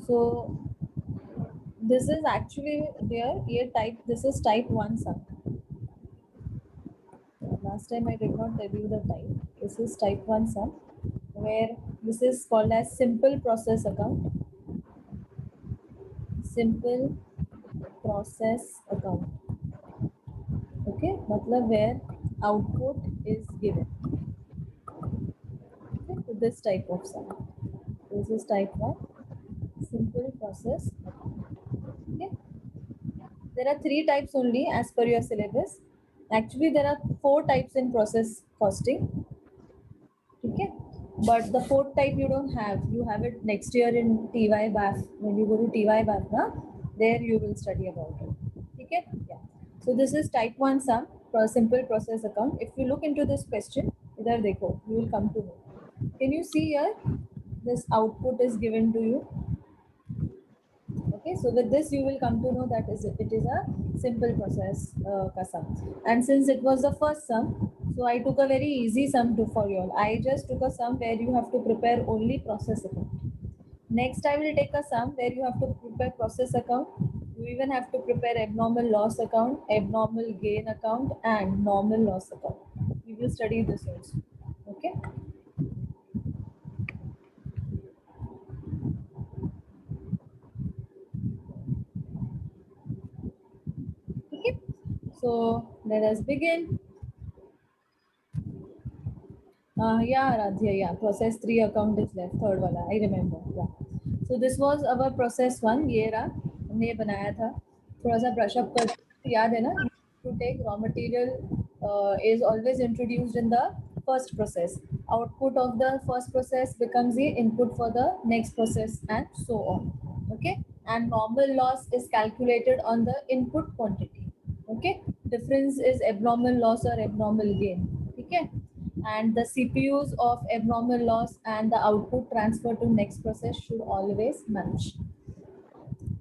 So this is actually there, here type, this is type 1 sum. Last time I did not tell you the type. This is type 1 sum, where this is called as simple process account. Simple process account. Okay, matlab where output is given. Okay, to this type of sum. This is type 1, simple process account. Okay. There are 3 types only as per your syllabus. Actually, there are 4 types in process costing. Okay. But the 4th type you don't have. You have it next year in TY BAF. When you go to TY BAF, na, there you will study about it. Okay. Yeah. So this is type 1 sum, simple process account. If you look into this question, idhar dekho, you will come to know. Can you see here? This output is given to you. Okay, so with this you will come to know that it is a simple process ka sum. And since it was the first sum, so I took a very easy sum for you all. I just took a sum where you have to prepare only process account. Next I will take a sum where you have to prepare process account. You even have to prepare abnormal loss account, abnormal gain account, and normal loss account. We will study this also. Okay. Okay. So let us begin. Yeah, Radhya, yeah. Process 3 account is left. Third wala, I remember. Yeah. So this was our process 1. ये रहा, हमने बनाया था. थोड़ा सा brush up कर, याद है ना? To take raw material is always introduced in the first process. Output of the first process becomes the input for the next process and so on. Okay. And normal loss is calculated on the input quantity. Okay. Difference is abnormal loss or abnormal gain. Okay. And the CPUs of abnormal loss and the output transfer to next process should always match.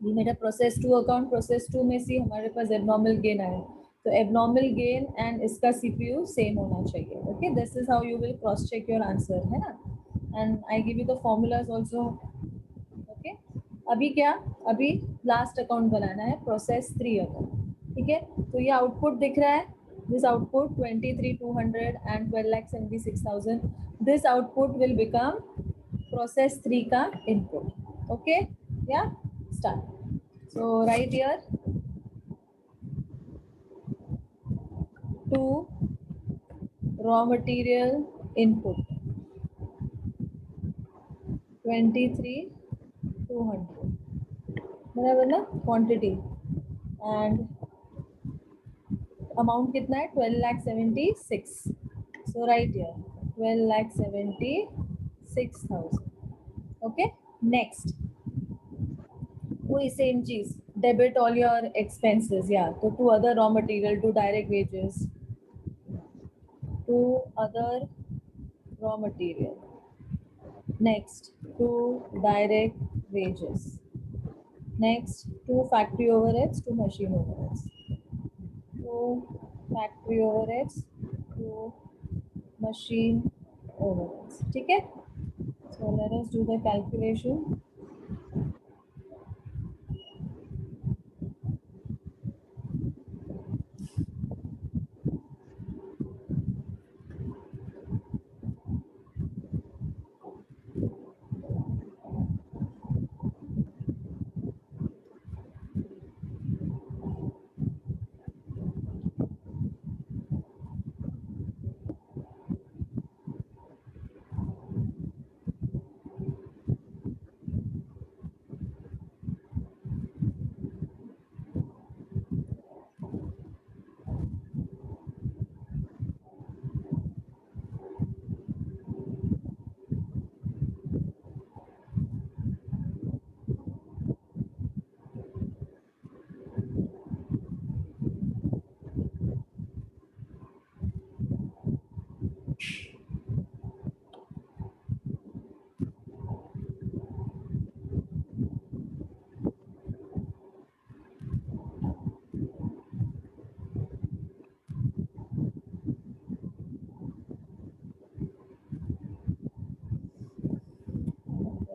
We made a process 2 account. Process 2 में सी हमारे पास abnormal gain आया. So abnormal gain and इसका CPU same होना चाहिए. Okay, this is how you will cross check your answer, है ना? And I give you the formulas also. Okay. अभी क्या? अभी last account बनाना है, process 3 account. ठीक है? तो ये output दिख रहा है. This output 23,200 and 12,76,000. This output will become process 3 ka input. Okay? Yeah? Start. So right here, 2 raw material input, 23,200. बराबर ना? Quantity and amount कितना है? 12,76,000. So right here, 12,76,000. Okay. Next, वही same चीज. Debit all your expenses. Yeah. So to other raw material, to direct wages, to other raw material. Next, to direct wages. Next, to factory overheads, to machine overheads. To factory overheads, to machine overheads. ठीक है? So let us do the calculation.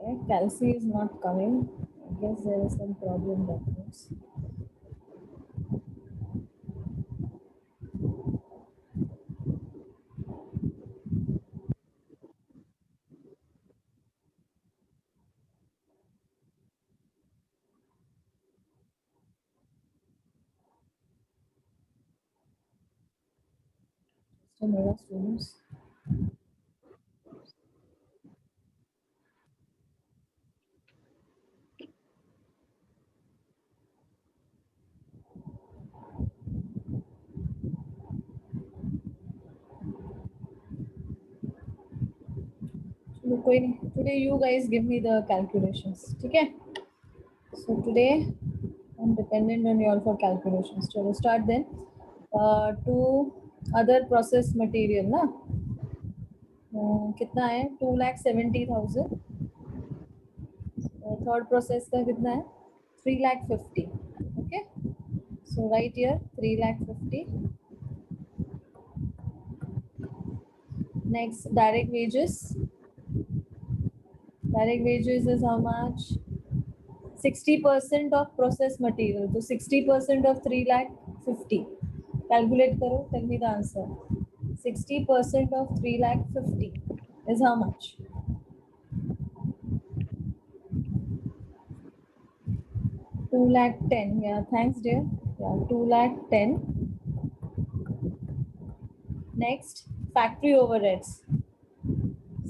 Okay, Kelsey is not coming. guess there is some problem that means. So many students. चलो कोई नहीं. Today you guys give me the calculations. ठीक है? So today I'm dependent on you all for calculations. चलो start then. To other process material ना. कितना है? 2,70,000. Third process का कितना है? 3,50,000. Okay, so right here 3,50,000. Next direct wages. Direct wages is how much? 60% of process material. तो 60% of 3,50,000. Calculate करो, tell me the answer. 60% of 3,50,000 is how much? 2,10,000. Yeah, thanks dear. Yeah, 2,10,000. Next, factory overheads.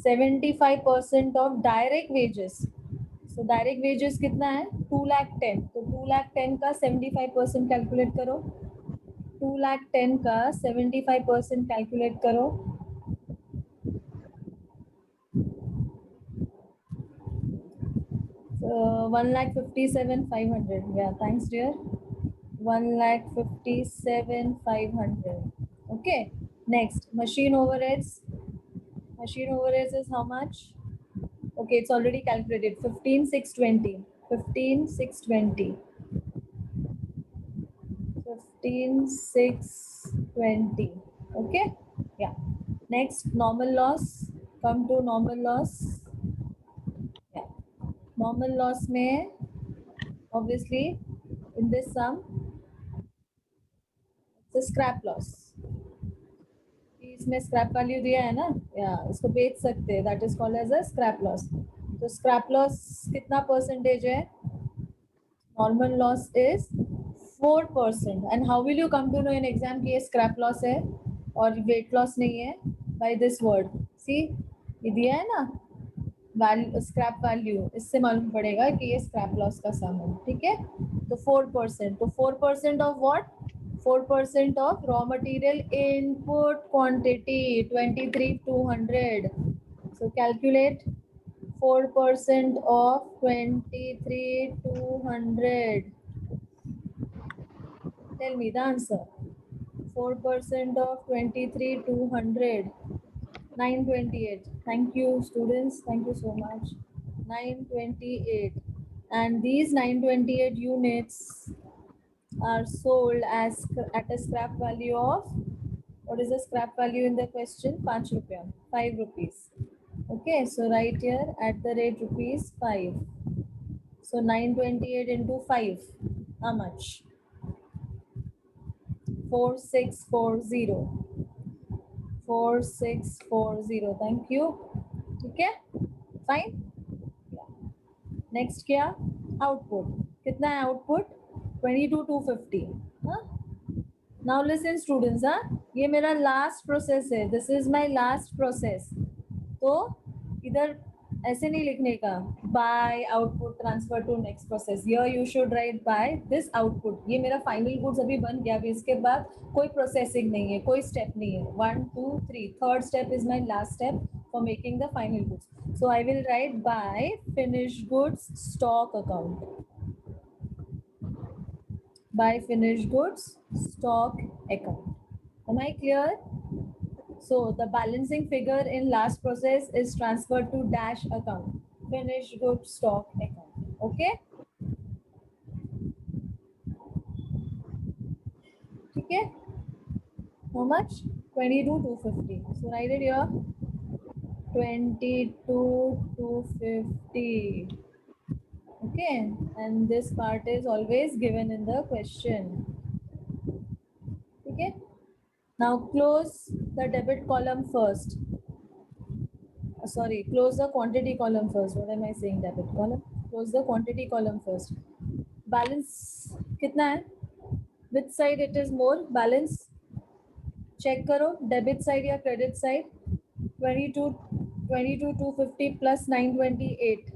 75% of direct wages. So direct wages कितना है? 2,10,000. तो 2,10,000 का 75% calculate करो. 2,10,000 का 75% calculate करो. 1,57,500. Yeah, thanks dear. 1,57,500. Okay. Next, machine overheads. Machine overheads is how much? Okay, it's already calculated. 15,620. 15,620. 15,620. Okay. Yeah. Next, normal loss. Come to normal loss. Yeah. Normal loss में obviously in this sum it's a scrap loss. इसमें scrap value दिया है ना, या इसको बेच सकते हैं. That is called as a scrap loss. तो स्क्रैप लॉस कितना परसेंटेज है? Normal loss is 4%. And how will you come to know in exam कि ये स्क्रैप लॉस है और वेट लॉस नहीं है? By this word. सी, ये दिया है ना वैल्यू, स्क्रैप वैल्यू, इससे मालूम पड़ेगा कि ये स्क्रैप लॉस का सम है. ठीक है? तो 4%. तो 4% of what? 4% of raw material input quantity 23,200. So calculate 4% of 23,200. Tell me the answer. 4% of 23,200. 928. Thank you students. Thank you so much. 928. And these 928 units are sold as at a scrap value of, what is the scrap value in the question? 5 rupees. 5 rupees. Okay, so right here at the rate rupees 5. So 928 into 5, how much? 4640. 4640. Thank you. Okay, fine. Next क्या? Output. कितना है output? 22,250. हाँ, now listen students. हाँ, ये मेरा last process है. This is my last process. तो इधर ऐसे नहीं लिखने का by output transfer to next process. Here you should write by this output. ये मेरा फाइनल गुड्स अभी बन गया. अभी इसके बाद कोई प्रोसेसिंग नहीं है, कोई स्टेप नहीं है. 1 2 3, third step is my last step for making the final goods. So I will write by finished goods stock account. By finished goods stock account. Am I clear? So the balancing figure in last process is transferred to dash account. Finished goods stock account. Okay? Okay? How much? 22,250. So write it here. 22,250. Okay, and this part is always given in the question. Okay, now close the debit column first. Sorry, close the quantity column first. What am I saying? Debit column. Close the quantity column first. Balance कितना है? Which side it is more? Balance check करो. Debit side या credit side? 22, 250 plus 928.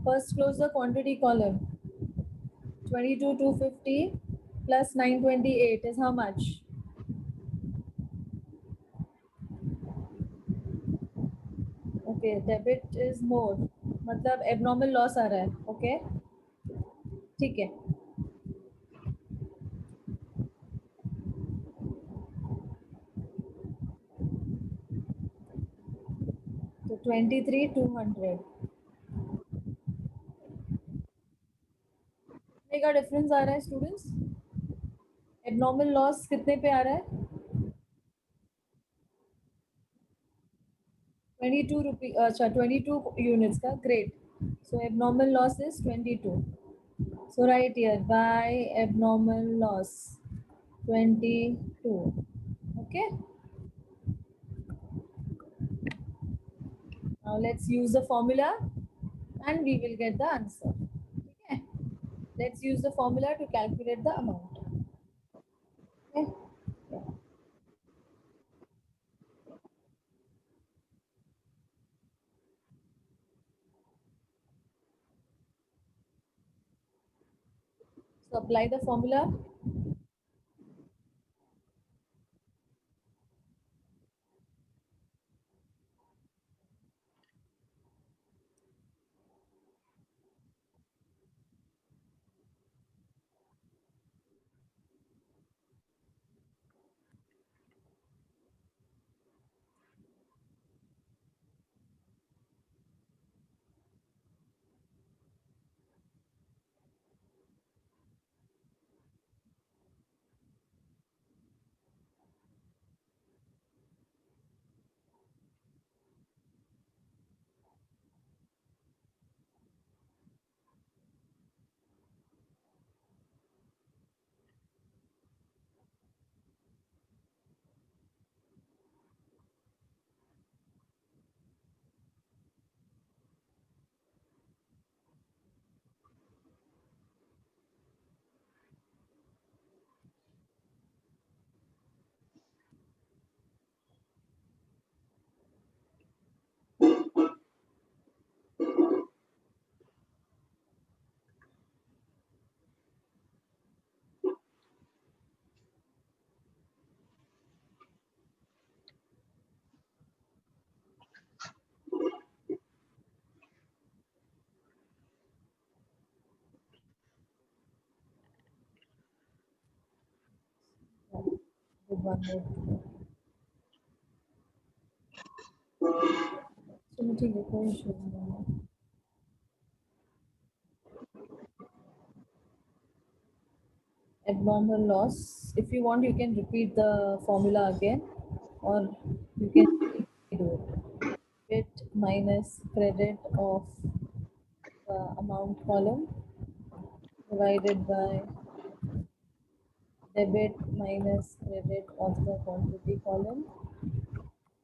First close the quantity column. 22, 250 plus 928 is how much? Okay, debit is more. मतलब abnormal loss आ रहा है. Okay, ठीक है. तो 23, 200. कितने का डिफरेंस आ रहा है स्टूडेंट्स? एबनॉर्मल लॉस कितने पे आ रहा है? 22 रुपी. अच्छा, 22 यूनिट्स का. Great. So abnormal loss is 22. So right here bye abnormal loss 22. Okay, now let's use the formula and we will get the answer. Okay, let's use the formula to calculate the amount. Okay, yeah. So apply the formula. With one more. चलो ठीक है, कोई issue नहीं है. Abnormal loss. If you want, you can repeat the formula again, or you can do it. Debit minus credit of the amount column divided by debit minus credit of the quantity column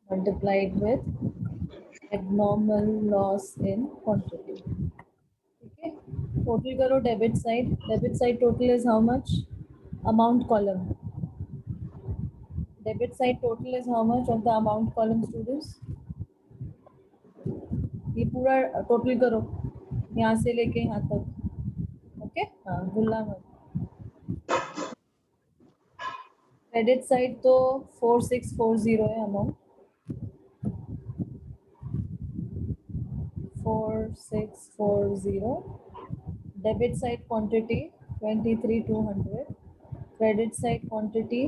multiplied with abnormal loss in quantity. Okay. Total karo debit side. Debit side total is how much? Amount column. Debit side total is how much of the amount column, students? ये पूरा total करो, यहाँ से लेके यहाँ तक. Okay, हाँ भूलना मत. क्रेडिट साइड तो 4640 है amount. 4640. Debit side quantity 23,200. Credit side quantity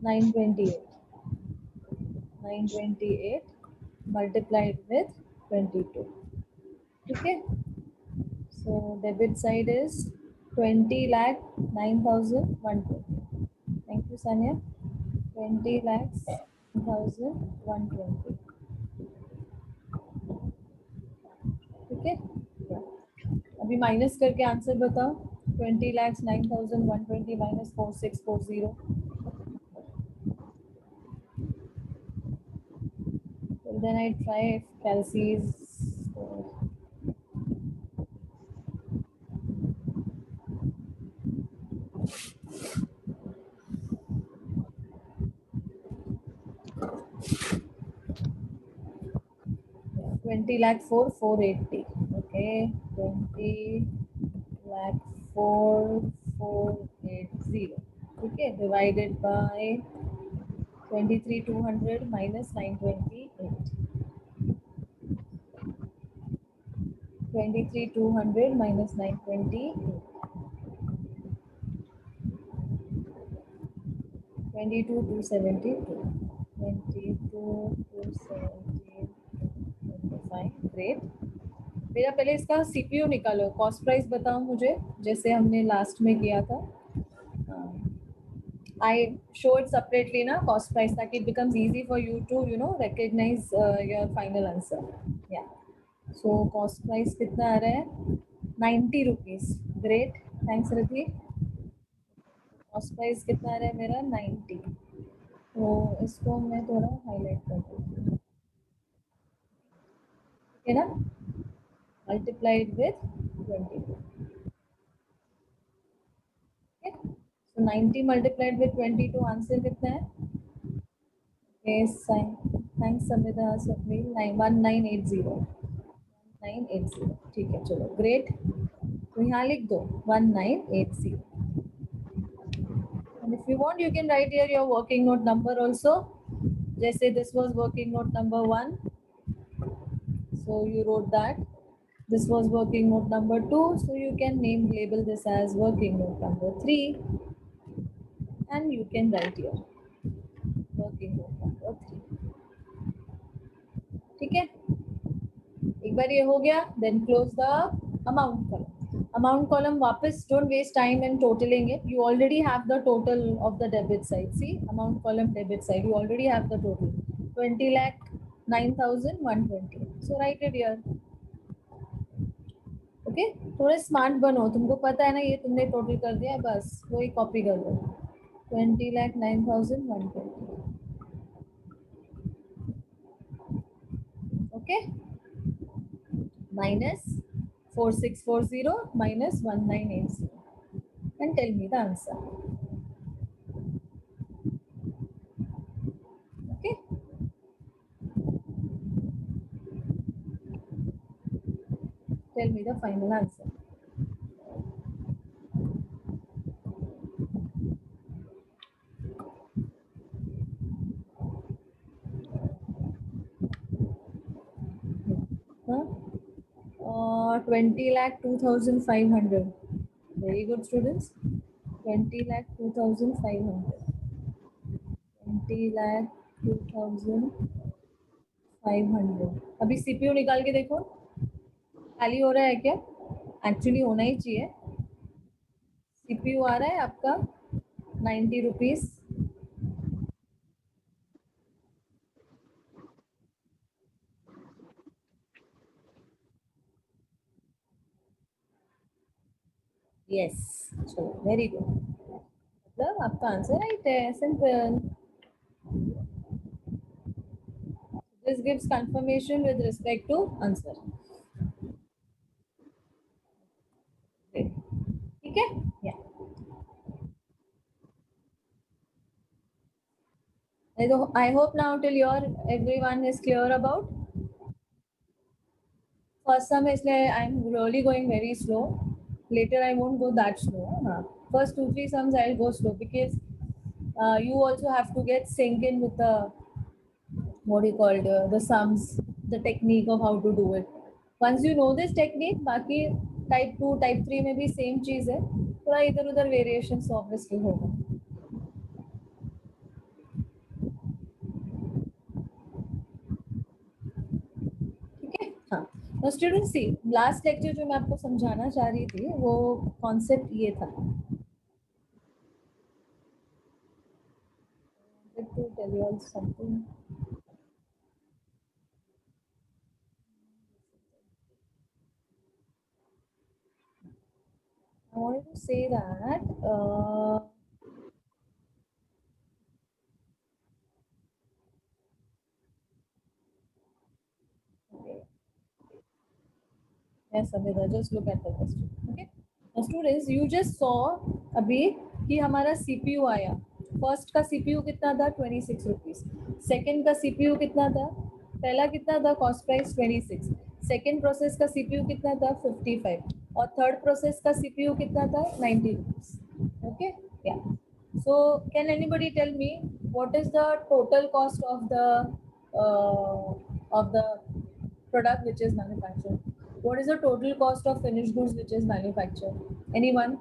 928. 928 multiplied with 22. Okay, so debit side is 20 lakh 9,120. Thank you, Sanya. 20 lakhs 9,120. Okay, अभी माइनस करके आंसर बताओ. 20,09,120 minus 4640. Well, then I try if Kelsey's. Yeah, 20 lakh 480. Okay, 20 lakh 4,480. Okay, divided by 23,200 minus 928. 23,200 minus 928. 22,272. 22,270. Fine, great. मेरा पहले इसका CPU निकालो. Cost price बताओ मुझे, जैसे हमने लास्ट में किया था. I show it separately na cost price ताकि it becomes easy for you to recognize your final answer. Yeah. So cost price कितना आ रहा है? 90 rupees. Great. Thanks Riddhi. Cost price कितना आ रहा है मेरा? 90. तो इसको मैं थोड़ा हाईलाइट कर देती हूँ. ठीक है ना? Multiplied with 22. Okay. So 90 multiplied with 22 answer कितना है? Yes, thanks Samita Sapri. 1980. 1980. ठीक है, चलो ग्रेट. तो यहाँ लिख दो 1980. And if you want, you can write here your working note number also. जैसे this was working note number 1, so you wrote that. This was working note number 2, so you can label this as working note number 3, and you can write here working note number 3. ठीक है, एक बार ये हो गया, then close the amount column. Amount column वापस, don't waste time in totaling it. You already have the total of the debit side. See, amount column debit side, you already have the total. 20 lakh 9,120. So write it here. Okay? थोड़े smart बनो, तुमको पता है ना ये तुमने total कर दिया है, बस वही कॉपी कर दो. 20 lakh 9,120. Okay? Minus 4640 minus 1980. And tell me the answer. Okay? Tell me the final answer. Huh? 20 lakh 2,500. Very good, students. 20 lakh 2,500. 20 lakh 2,500. अभी सीपीयू निकाल के देखो, खाली हो रहा है क्या? एक्चुअली होना ही चाहिए. सीपीयू आ रहा है आपका 90 रुपीज. यस, चलो वेरी गुड. मतलब आपका आंसर राइट है. Simple. This gives confirmation with respect to answer. ठीक है? Yeah. I hope now till everyone is clear about. First sum इसलिए I'm really going very slow. Later I won't go that slow. First 2-3 sums I'll go slow because you also have to get sink in with the what do you call the sums, the technique of how to do it. Once you know this technique, बाकी type 2, type 3 में भी same चीज है. थोड़ा इधर उधर variations obviously होगा. ठीक है? हाँ. Now students see, last lecture जो मैं आपको समझाना चाह रही थी वो concept ये था. Let me tell you all something. I wanted to say that okay. Yes, Abhida, just look at the question. Okay. Now, students, you just saw अभी कि हमारा CPU आया. फर्स्ट का CPU कितना था 26 रुपीज. सेकेंड का CPU कितना था? पहला कितना था कॉस्ट प्राइस 26. सेकेंड प्रोसेस का CPU कितना था 55 और थर्ड प्रोसेस का CPU कितना था 90 रुपीज. ओके या. So can anybody tell me what is the total cost of the product which is manufactured? What is the total cost of finished goods which is manufactured? Anyone?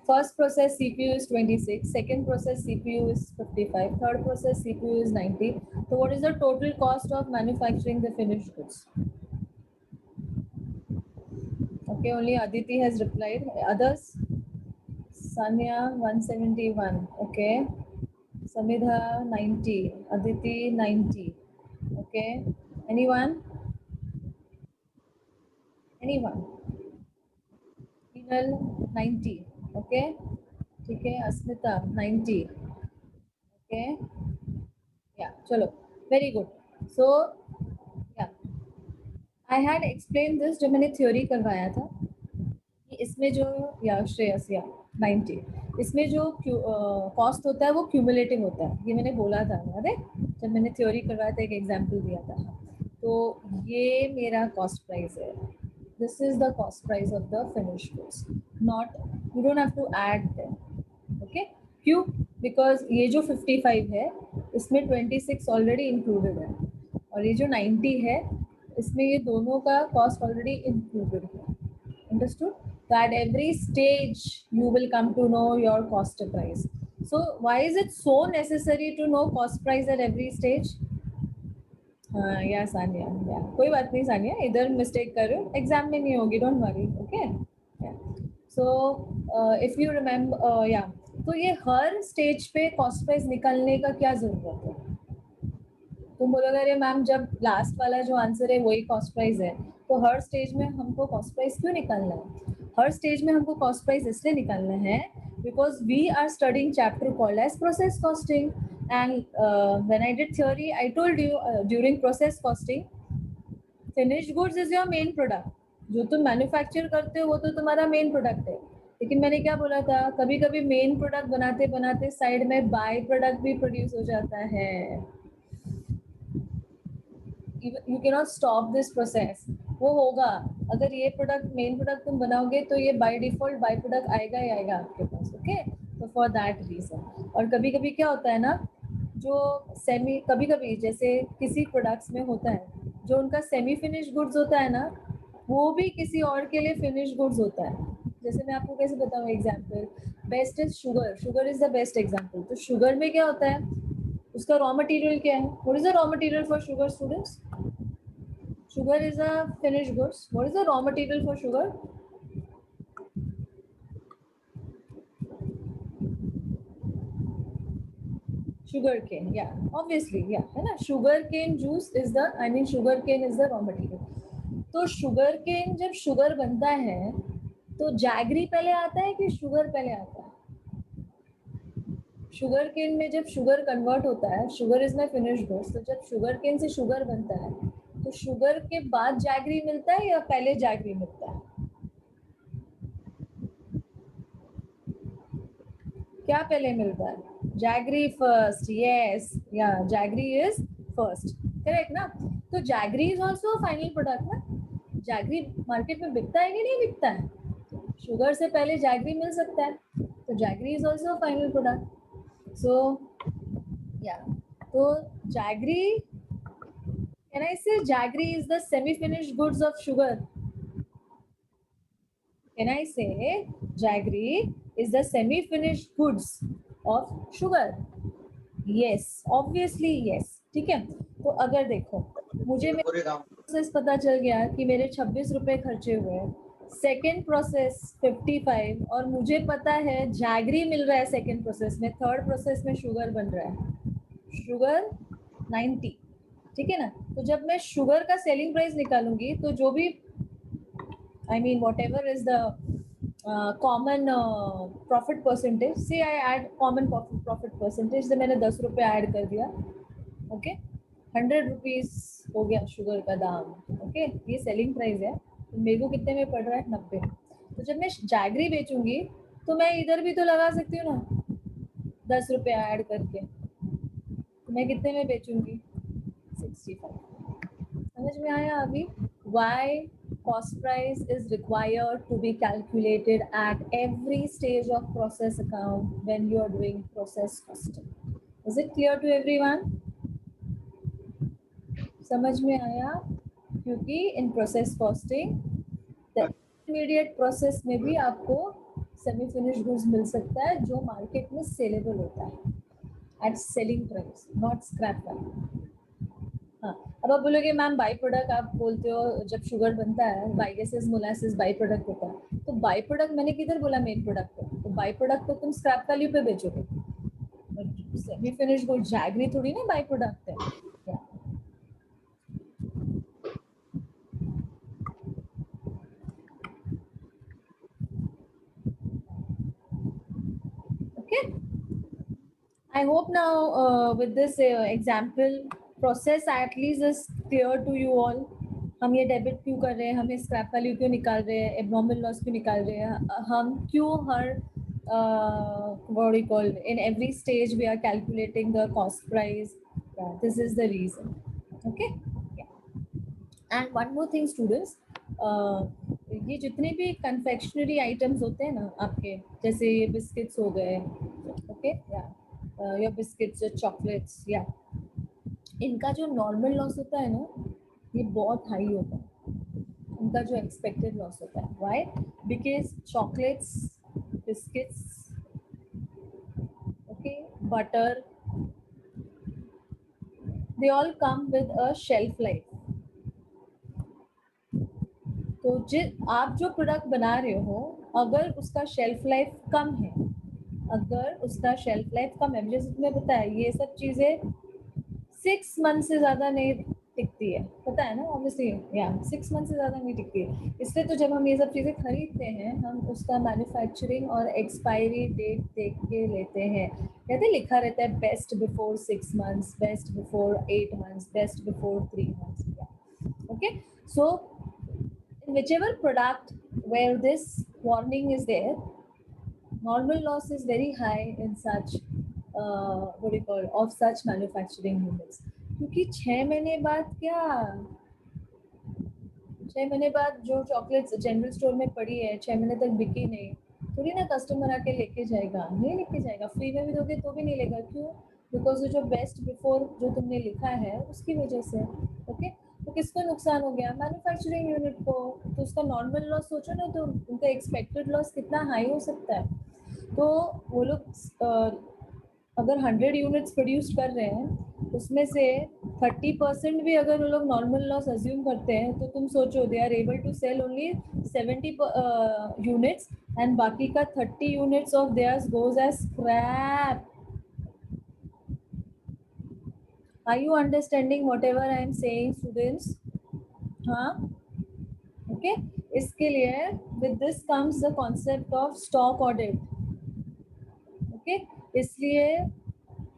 First process CPU is 26, second process CPU is 55, third process CPU is 90. So what is the total cost of manufacturing the finished goods? Okay, only Aditi has replied. Others? Sanya 171. Okay. Samidha 90. Aditi 90. Okay. Anyone? Anyone? Hinal 90. Okay. ठीक है. अस्मिता 90. Okay. Yeah. चलो. Very good. So yeah. I had explained this जब मैंने theory करवाया था कि इसमें जो या श्रेयस या 90 इसमें जो कॉस्ट होता है वो क्यूमुलेटिव होता है. ये मैंने बोला था अरे जब मैंने थ्योरी करवाया था एक एग्जांपल दिया था. तो ये मेरा कॉस्ट प्राइस है. This is the cost price of the finish goods. Not you don't have to add them. Okay. क्यों? बिकॉज ये जो 55 है इसमें 26 ऑलरेडी इंक्लूडेड है और ये जो 90 है इसमें ये दोनों का कॉस्ट ऑलरेडी इंक्लूडेड है. Understood? So at every stage you will come to know your cost price. So why is it so necessary to know cost price at every stage? Yeah, Sanya. Yeah. कोई बात नहीं सानिया, इधर mistake कर रहे हो, exam में नहीं होगी, don't worry. Okay. So if you remember या तो ये हर स्टेज पे कॉस्ट प्राइस निकालने का क्या जरूरत है? तुम बोलोगे अरे मैम जब लास्ट वाला जो आंसर है वही कॉस्ट प्राइस है तो हर स्टेज में हमको कॉस्ट प्राइस क्यों निकालना है? हर स्टेज में हमको कॉस्ट प्राइस इसलिए निकालना है because we are studying chapter called as process costing. And when I did theory I told you during process costing finished goods is your main product. जो तुम मैन्युफैक्चर करते हो वो तो तुम्हारा मेन प्रोडक्ट है. लेकिन मैंने क्या बोला था, कभी कभी मेन प्रोडक्ट बनाते बनाते साइड में बाय प्रोडक्ट भी प्रोड्यूस हो जाता है. you cannot stop this process. वो होगा. अगर ये प्रोडक्ट मेन प्रोडक्ट तुम बनाओगे तो ये बाय डिफॉल्ट बाय प्रोडक्ट आएगा ही आएगा आपके पास. ओके. तो फॉर दैट रीजन. और कभी कभी क्या होता है ना, जो सेमी कभी कभी जैसे किसी प्रोडक्ट्स में होता है जो उनका सेमी फिनिश गुड्स होता है ना वो भी किसी और के लिए फिनिश गुड्स होता है. जैसे मैं आपको कैसे बताऊँ example. Best is sugar. Sugar is the best example. तो शुगर में क्या होता है, उसका रॉ मटेरियल क्या है? What is the raw material for sugar students? Sugar is a finished goods. What is the raw material for sugar? Sugar cane. Yeah, obviously. Yeah, है ना? Sugar cane juice is the, I mean sugar cane is the raw material. तो sugar cane जब sugar बनता है तो jaggery पहले आता है कि शुगर पहले आता है? शुगर केन में जब शुगर कन्वर्ट होता है, sugar is my finished goods, तो जब शुगर केन से शुगर बनता है तो शुगर के बाद जैगरी मिलता है या पहले जैगरी मिलता है? क्या पहले मिलता है? Jaggery first. यस. या जैगरी इज फर्स्ट. करेक्ट ना? तो jaggery is also final product ना. जैगरी मार्केट में बिकता है कि नहीं बिकता है? शुगर से पहले जैगरी मिल सकता है तो jaggery is also final product. So या तो jaggery, can I say jaggery is the semi finished goods of sugar? Can I say jaggery is the semi-finished goods of sugar? Yes, obviously yes. ठीक है. तो अगर देखो मुझे process पता चल गया कि मेरे 26 रुपए खर्चे हुए, सेकेंड प्रोसेस 55 और मुझे पता है जैगरी मिल रहा है सेकेंड प्रोसेस में, थर्ड प्रोसेस में शुगर बन रहा है शुगर 90. ठीक है ना? तो जब मैं शुगर का सेलिंग प्राइस निकालूंगी तो जो भी I mean whatever is the common profit percentage, say I add common profit percentage, say मैंने 10 रुपये ऐड कर दिया, ओके, 100 रुपीज हो गया शुगर का दाम, ओके, ये सेलिंग प्राइस है, तो मेरे को कितने में पड़ रहा है, 90। तो जब मैं जैगरी बेचूंगी तो मैं इधर भी तो लगा सकती हूँ ना 10 रुपये ऐड करके, तो मैं कितने में बेचूंगी, 65। समझ में आया अभी why cost price is required to be calculated at every stage of process account when you are doing process costing. Is it clear to everyone? समझ में आया, क्योंकि in process costing the intermediate process में भी आपको semi finished goods मिल सकता है जो मार्केट में सेलेबल होता है at selling price, not scrap value. हाँ, अब आप बोलोगे मैम बाई प्रोडक्ट आप बोलते हो, जब शुगर बनता है बाइगेसिस मोलासिस बाई प्रोडक्ट होता है, तो बाई प्रोडक्ट मैंने किधर बोला मेन प्रोडक्ट को, तो बाई प्रोडक्ट को तुम स्क्रैप वैल्यू पे बेचोगे, सेमी फिनिश गुड जैगरी थोड़ी ना बाई प्रोडक्ट है, okay. I hope now with this example process at least is clear to you all. हम ये डेबिट क्यों कर रहे हैं, हमें स्क्रैप वैल्यू क्यों निकाल रहे हैं, एबनॉर्मल लॉस क्यों निकाल रहे हैं, हम क्यों हर what do you call, in every stage we are calculating the cost price. Yeah, this is the reason. Okay. Yeah. And one more thing students, ये जितने भी कन्फेक्शनरी आइटम्स होते हैं ना आपके, जैसे ये बिस्किट्स हो गए, ओके, या बिस्किट्स या चॉकलेट्स, या इनका जो नॉर्मल लॉस होता है ना ये बहुत हाई होता है, उनका जो एक्सपेक्टेड लॉस होता है, why, because chocolates, biscuits, okay, butter, they all come with a shelf life. तो आप जो प्रोडक्ट बना रहे हो अगर उसका शेल्फ लाइफ कम है, अगर उसका शेल्फ लाइफ कम है, जैसे तुम्हें पता है ये सब चीजें 6 मंथ से ज्यादा नहीं टिकती है, पता है ना, ऑब्वियसली, या 6 मंथ से ज्यादा नहीं टिकती है, इसलिए तो जब हम ये सब चीजें खरीदते हैं हम उसका मैन्युफैक्चरिंग और एक्सपायरी डेट देख के लेते हैं, कहते लिखा रहता है best before 6 months, best before 8 months, best before 3 months, okay. So in whichever product where this warning is there, normal loss is very high in such what do you call, of such manufacturing units, क्योंकि 6 महीने बाद क्या, 6 महीने बाद जो chocolates general store में पड़ी है 6 महीने तक बिकी नहीं, थोड़ी ना कस्टमर आके लेके जाएगा, नहीं लेके जाएगा, फ्री में भी दोगे तो भी नहीं लेगा, क्यों, बिकॉज जो बेस्ट बिफोर जो तुमने लिखा है उसकी वजह से, ओके। तो किसको नुकसान हो गया, मैन्युफैक्चरिंग यूनिट को, तो उसका नॉर्मल लॉस सोचो ना, तो उनका एक्सपेक्टेड लॉस कितना हाई हो सकता है। तो वो लोग अगर 100 यूनिट्स प्रोड्यूस कर रहे हैं उसमें से 30% भी अगर वो लोग नॉर्मल लॉस अज्यूम करते हैं, तो तुम सोचो they are able to sell only 70 units and बाकी का 30 units of theirs goes as scrap. Are you understanding whatever I am saying students? हाँ, okay. इसके लिए with this comes the concept of stock audit, okay. इसलिए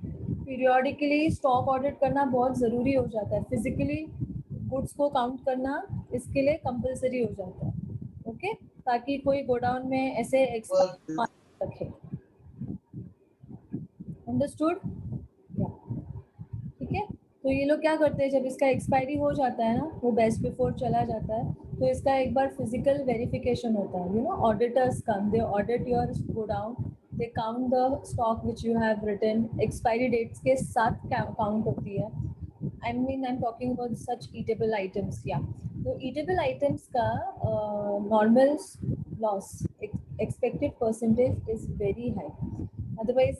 periodically stock audit करना बहुत ज़रूरी हो जाता है, फिजिकली गुड्स को काउंट करना इसके लिए कंपलसरी हो जाता है, ओके, ताकि कोई गोडाउन में ऐसे एक्स्ट्रा रखे, अंडरस्टूड, ठीक है। तो ये लोग क्या करते हैं, जब इसका एक्सपायरी हो जाता है ना, वो बेस्ट बिफोर चला जाता है, तो इसका एक बार फिजिकल वेरिफिकेशन होता है, you know, auditors come, they audit your godown, they count the stock which you have written, expiry dates के साथ काउंट होती है, I mean I am talking about such eatable items, या तो ईटेबल आइटम्स का normal loss expected percentage is very high, otherwise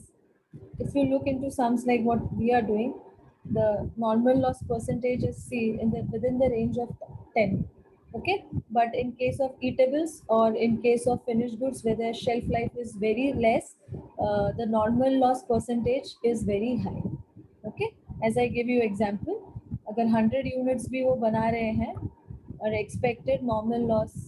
if you look into sums like what we are doing, the normal loss percentage is within the range of 10, okay, but in case of eatables or in case of finished goods where their shelf life is very less, the normal loss percentage is very high, okay। as I give you example, अगर 100 units भी वो बना रहे हैं और expected normal loss